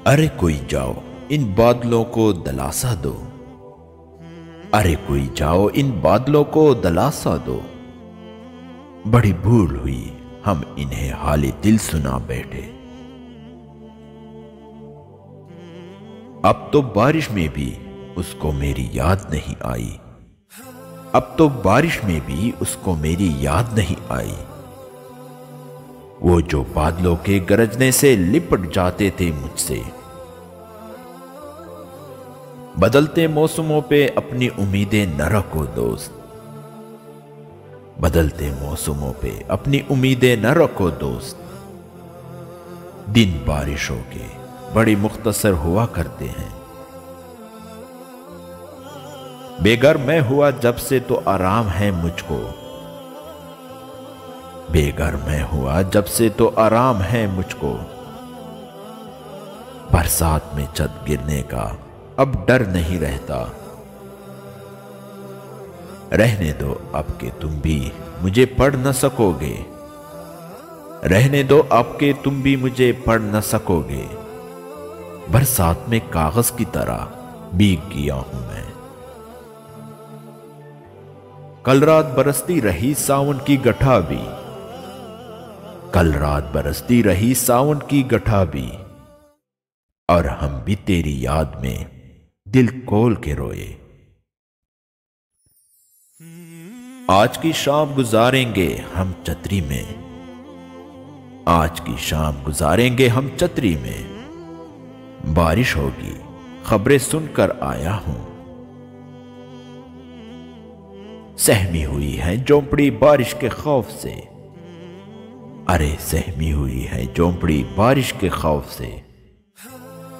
अरे कोई जाओ इन बादलों को दलासा दो। अरे कोई जाओ इन बादलों को दलासा दो। बड़ी भूल हुई हम इन्हें हाले दिल सुना बैठे। अब तो बारिश में भी उसको मेरी याद नहीं आई। अब तो बारिश में भी उसको मेरी याद नहीं आई। वो जो बादलों के गरजने से लिपट जाते थे मुझसे। बदलते मौसमों पे अपनी उम्मीदें न रखो दोस्त। बदलते मौसमों पे अपनी उम्मीदें न रखो दोस्त। दिन बारिशों के बड़े मुख्तसर हुआ करते हैं। बेघर मैं हुआ जब से तो आराम है मुझको। बेघर मैं हुआ जब से तो आराम है मुझको। बरसात में छत गिरने का अब डर नहीं रहता। रहने दो अब के तुम भी मुझे पढ़ न सकोगे। रहने दो अब के तुम भी मुझे पढ़ न सकोगे। बरसात में कागज की तरह भीग गया हूं मैं। कल रात बरसती रही सावन की गठा भी। कल रात बरसती रही सावन की गठा भी। और हम भी तेरी याद में दिल खोल के रोए। आज की शाम गुजारेंगे हम छतरी में। आज की शाम गुजारेंगे हम छतरी में। बारिश होगी खबरें सुनकर आया हूं। सहमी हुई है झोंपड़ी बारिश के खौफ से। अरे सहमी हुई है झोंपड़ी बारिश के खौफ से।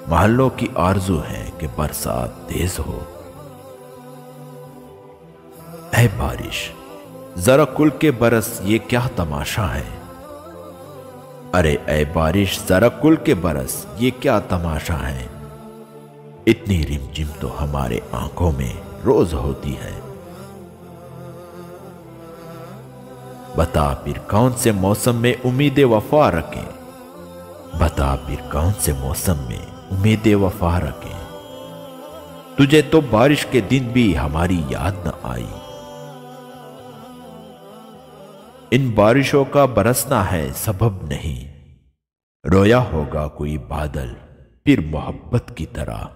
महल्लों की आरजू है कि बरसात तेज हो। ऐ बारिश जरा खुल के बरस ये क्या तमाशा है। अरे ऐ बारिश जरा खुल के बरस ये क्या तमाशा है। इतनी रिमझिम तो हमारे आंखों में रोज होती है। बता फिर कौन से मौसम में उम्मीदें वफा रखें। बता फिर कौन से मौसम में उम्मीदें वफा रखें। तुझे तो बारिश के दिन भी हमारी याद न आई। इन बारिशों का बरसना है सबब नहीं। रोया होगा कोई बादल फिर मोहब्बत की तरह।